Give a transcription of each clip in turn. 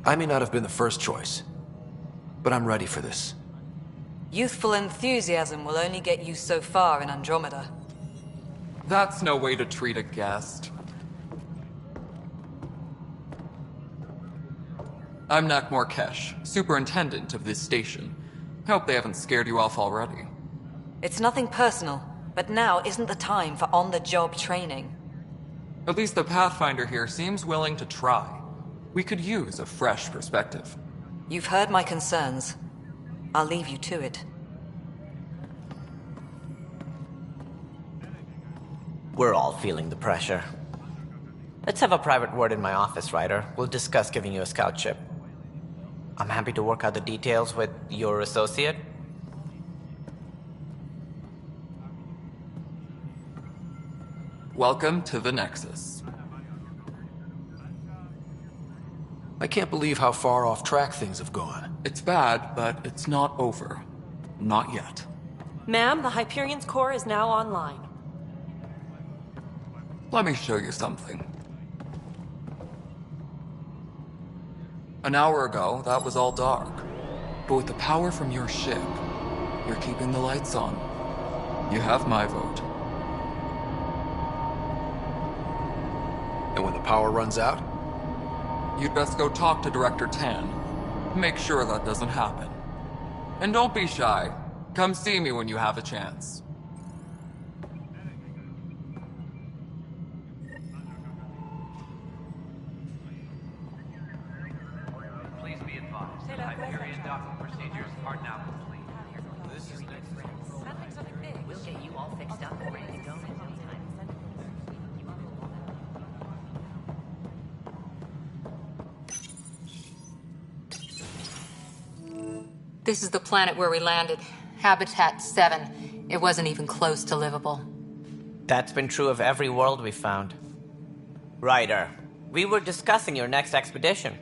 I may not have been the first choice, but I'm ready for this. Youthful enthusiasm will only get you so far in Andromeda. That's no way to treat a guest. I'm Nakmor Kesh, superintendent of this station. Hope they haven't scared you off already. It's nothing personal, but now isn't the time for on-the-job training. At least the Pathfinder here seems willing to try. We could use a fresh perspective. You've heard my concerns. I'll leave you to it. We're all feeling the pressure. Let's have a private word in my office, Ryder. We'll discuss giving you a scout ship. I'm happy to work out the details with your associate. Welcome to the Nexus. I can't believe how far off track things have gone. It's bad, but it's not over. Not yet. Ma'am, the Hyperion's core is now online. Let me show you something. An hour ago, that was all dark. But with the power from your ship, you're keeping the lights on. You have my vote. And when the power runs out? You'd best go talk to Director Tan. Make sure that doesn't happen. And don't be shy. Come see me when you have a chance. Please be advised, Hyperion docking procedures are now complete. This is We'll get you all fixed up and ready to go in no time. This is the planet where we landed. Habitat 7. It wasn't even close to livable. That's been true of every world we found. Ryder, we were discussing your next expedition.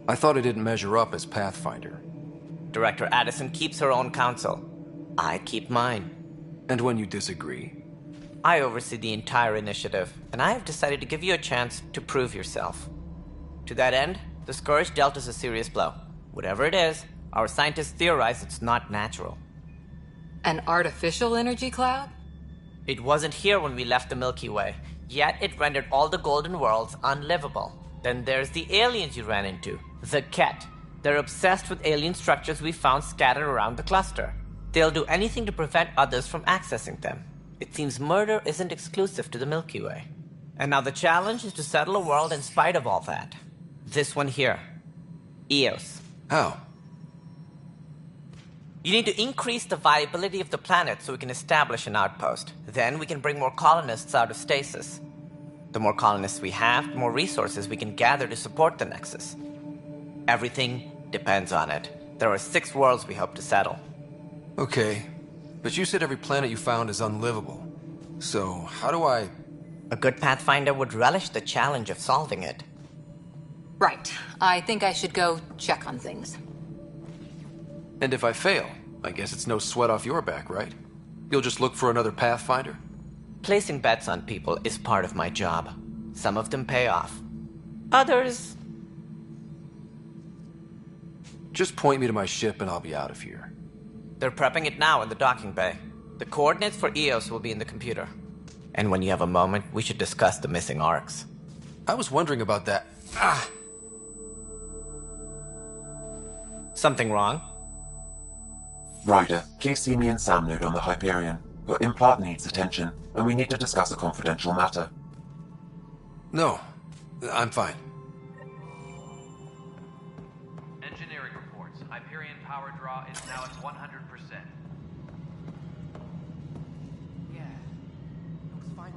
I thought I didn't measure up as Pathfinder. Director Addison keeps her own counsel. I keep mine. And when you disagree? I oversee the entire initiative, and I have decided to give you a chance to prove yourself. To that end, the Scourge dealt us a serious blow. Whatever it is, our scientists theorize it's not natural. An artificial energy cloud? It wasn't here when we left the Milky Way, yet it rendered all the golden worlds unlivable. Then there's the aliens you ran into, the Ket. They're obsessed with alien structures we found scattered around the cluster. They'll do anything to prevent others from accessing them. It seems murder isn't exclusive to the Milky Way. And now the challenge is to settle a world in spite of all that. This one here. Eos. How? You need to increase the viability of the planet so we can establish an outpost. Then we can bring more colonists out of stasis. The more colonists we have, the more resources we can gather to support the Nexus. Everything depends on it. There are 6 worlds we hope to settle. Okay, but you said every planet you found is unlivable. So, how do I... A good Pathfinder would relish the challenge of solving it. Right. I think I should go check on things. And if I fail, I guess it's no sweat off your back, right? You'll just look for another Pathfinder? Placing bets on people is part of my job. Some of them pay off. Others... Just point me to my ship and I'll be out of here. They're prepping it now in the docking bay. The coordinates for Eos will be in the computer. And when you have a moment, we should discuss the missing arcs. I was wondering about that. Something wrong? Ryder, please see me and Sam Node on the Hyperion. Your implant needs attention, and we need to discuss a confidential matter. No, I'm fine. Engineering reports. Hyperion power draw is now at 100%. Yeah. Looks fine.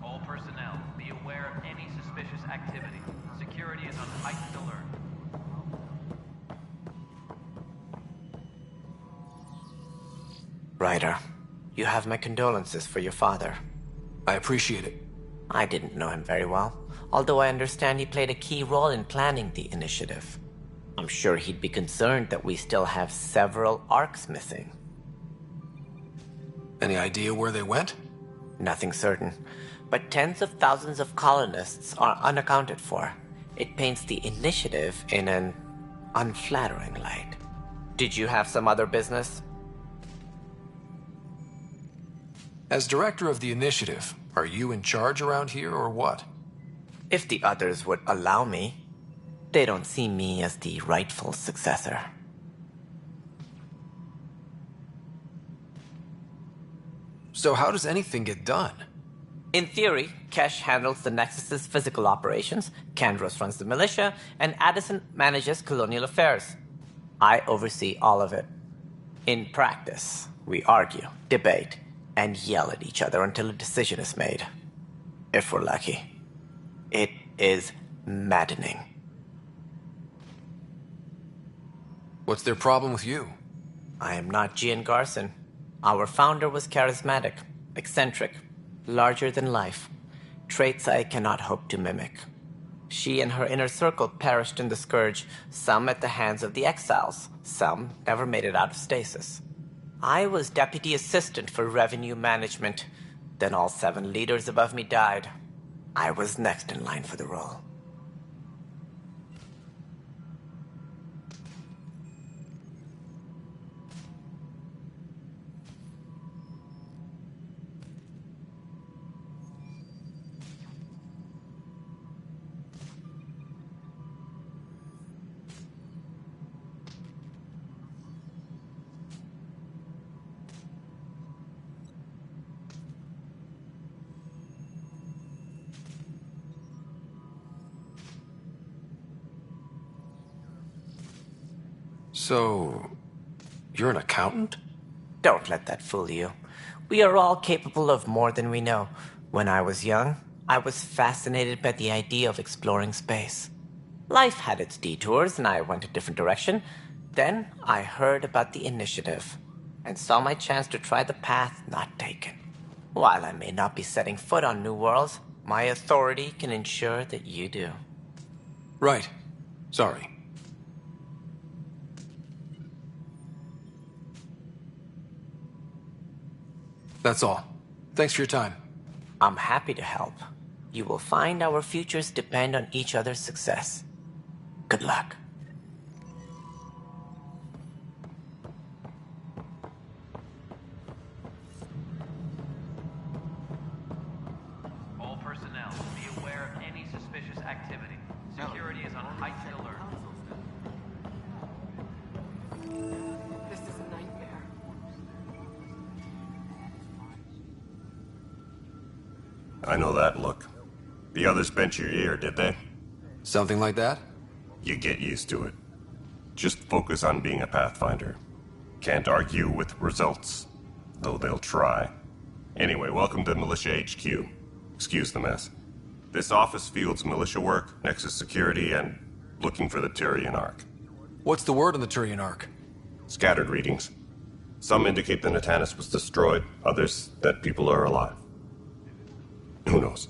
All personnel, be aware of any suspicious activity. Security is on heightened alert. Ryder, you have my condolences for your father. I appreciate it. I didn't know him very well, although I understand he played a key role in planning the initiative. I'm sure he'd be concerned that we still have several arcs missing. Any idea where they went? Nothing certain, but tens of thousands of colonists are unaccounted for. It paints the initiative in an unflattering light. Did you have some other business? As director of the initiative, are you in charge around here or what? If the others would allow me. They don't see me as the rightful successor. So how does anything get done? In theory, Kesh handles the Nexus's physical operations, Kandros runs the militia, and Addison manages colonial affairs. I oversee all of it. In practice, we argue, debate, and yell at each other until a decision is made. If we're lucky. It is maddening. What's their problem with you? I am not Gian Garson. Our founder was charismatic, eccentric, larger than life. Traits I cannot hope to mimic. She and her inner circle perished in the Scourge, some at the hands of the Exiles, some never made it out of stasis. I was deputy assistant for revenue management. Then all 7 leaders above me died. I was next in line for the role. So, you're an accountant? Don't let that fool you. We are all capable of more than we know. When I was young, I was fascinated by the idea of exploring space. Life had its detours, and I went a different direction. Then I heard about the initiative, and saw my chance to try the path not taken. While I may not be setting foot on new worlds, my authority can ensure that you do. Right. Sorry. That's all. Thanks for your time. I'm happy to help. You will find our futures depend on each other's success. Good luck. All personnel, be aware of any suspicious activity. Security is on heightened alert. This is a nightmare. I know that look. The others bent your ear, did they? Something like that? You get used to it. Just focus on being a Pathfinder. Can't argue with results, though they'll try. Anyway, welcome to Militia HQ. Excuse the mess. This office fields militia work, Nexus security, and looking for the Turian Ark. What's the word on the Turian Ark? Scattered readings. Some indicate the Natanus was destroyed, others that people are alive. Who knows?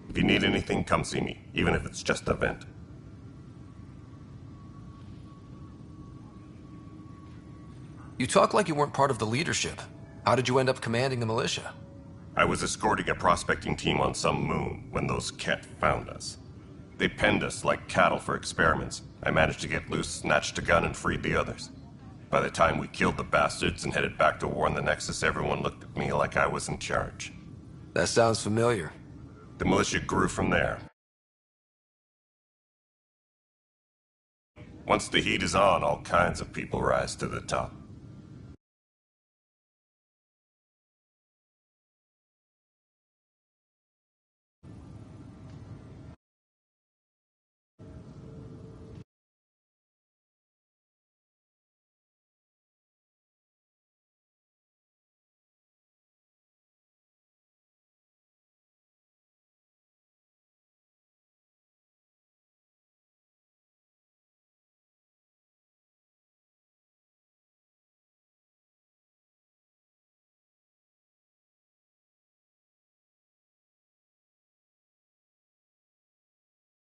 If you need anything, come see me, even if it's just a vent. You talk like you weren't part of the leadership. How did you end up commanding the militia? I was escorting a prospecting team on some moon when those Ket found us. They penned us like cattle for experiments. I managed to get loose, snatched a gun, and freed the others. By the time we killed the bastards and headed back to warn the Nexus, everyone looked at me like I was in charge. That sounds familiar. The militia grew from there. Once the heat is on, all kinds of people rise to the top.